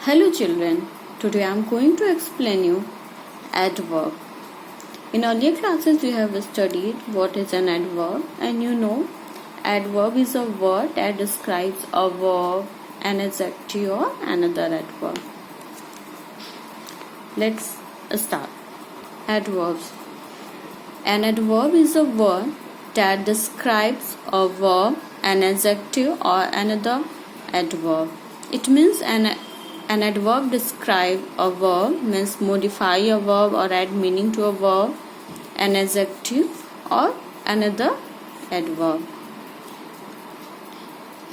Hello children, today I am going to explain you adverb. In earlier classes we have studied what is an adverb, and you know adverb is a word that describes a verb, an adjective or another adverb. Let's start. Adverbs. An adverb is a word that describes a verb, an adjective or another adverb. It means an adverb describe a verb, means modify a verb or add meaning to a verb, an adjective or another adverb.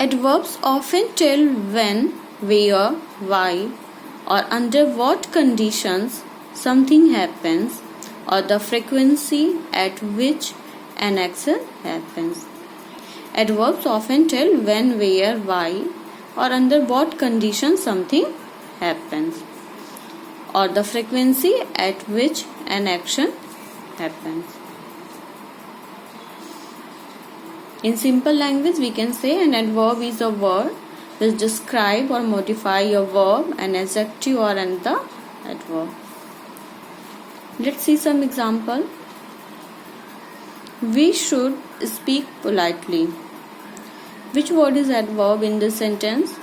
Adverbs often tell when, where, why or under what conditions something happens or the frequency at which an action happens. Adverbs often tell when, where, why or under what conditions something happens or the frequency at which an action happens. In simple language we can say an adverb is a word which describe or modify a verb, an adjective or another adverb. Let's see some example. We should speak politely. Which word is adverb in this sentence?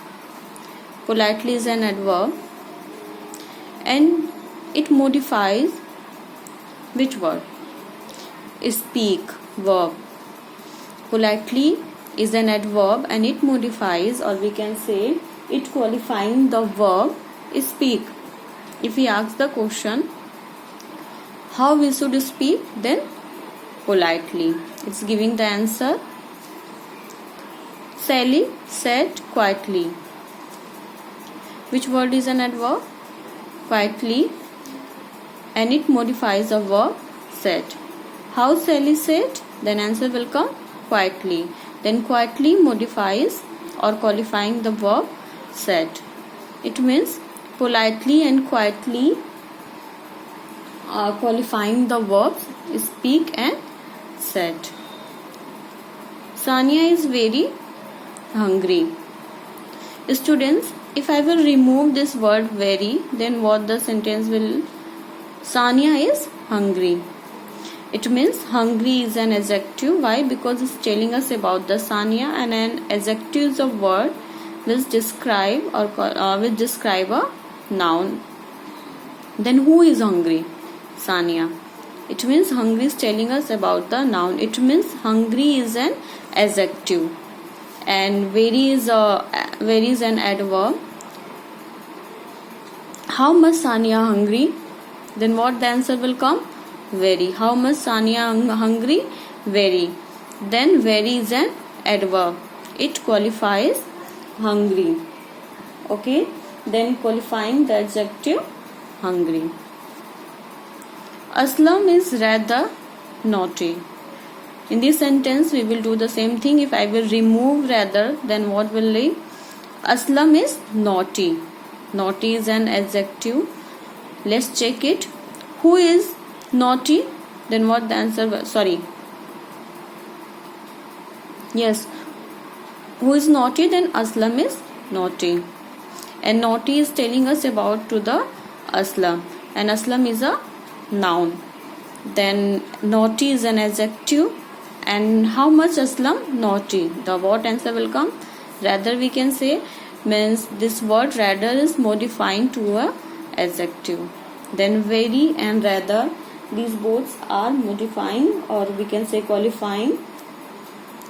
Politely is an adverb and it modifies which word? Speak, verb. Politely is an adverb and it modifies, or we can say it qualifying the verb speak. If we ask the question how we should speak, then politely. It's giving the answer. Sally sat quietly. Which word is an adverb? Quietly, and it modifies the verb sat. How Sally sat? Then answer will come quietly. Then quietly modifies or qualifying the verb sat. It means politely and quietly qualifying the verbs speak and sat. Sania is very hungry. Students, if I will remove this word very, then what the sentence will? Sania is hungry. It means hungry is an adjective. Why? Because it's telling us about the Sania, and an adjective is a word which describe or which describe a noun. Then who is hungry? Sania. It means hungry is telling us about the noun. It means hungry is an adjective and very is an adverb. How much Sania hungry? Then what the answer will come? Very. How much Sania hungry? Very. Then very is an adverb. It qualifies hungry. Okay. Then qualifying the adjective hungry. Aslam is rather naughty. In this sentence we will do the same thing. If I will remove rather, then what will leave? Aslam is naughty. Naughty is an adjective. Let's check it. Who is naughty? Then what the answer was? Sorry. Yes. Who is naughty? Then Aslam is naughty. And naughty is telling us about to the Aslam. And Aslam is a noun. Then naughty is an adjective. And how much Aslam? Naughty. The what answer will come? Rather we can say, means this word rather is modifying to a adjective. Then very and rather, these both are modifying, or we can say qualifying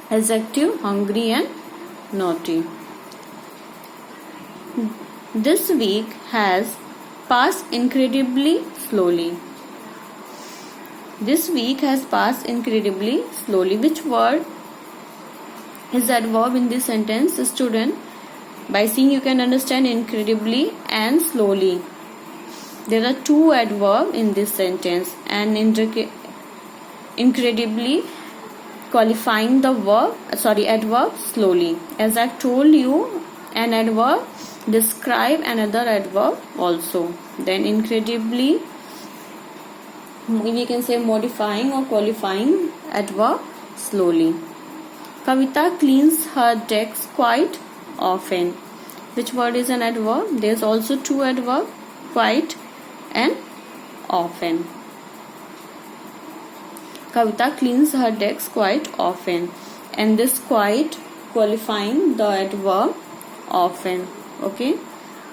adjective hungry and naughty. This week has passed incredibly slowly. This week has passed incredibly slowly. Which word is adverb in this sentence? Student, by seeing you can understand incredibly and slowly. There are two adverbs in this sentence, and incredibly qualifying the adverb slowly. As I told you, an adverb describe another adverb also. Then incredibly, we can say modifying or qualifying adverb slowly. Kavita cleans her decks quite often. Which word is an adverb? There's also two adverbs, quite and often. Kavita cleans her desk quite often, and this quite qualifying the adverb often. Okay,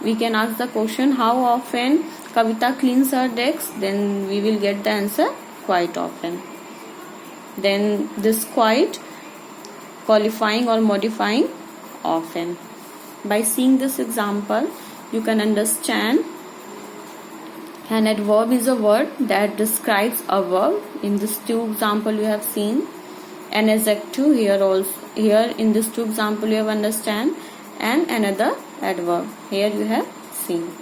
we can ask the question, how often Kavita cleans her desk? Then we will get the answer, quite often. Then this quite qualifying or modifying often. By seeing this example, you can understand an adverb is a word that describes a verb. In this two example you have seen. An adjective here in this two example you have understand, and another adverb here you have seen.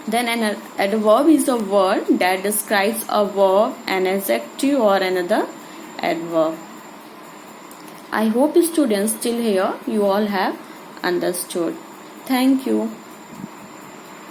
Then an adverb is a word that describes a verb, an adjective or another adverb. I hope students till here you all have understood. Thank you.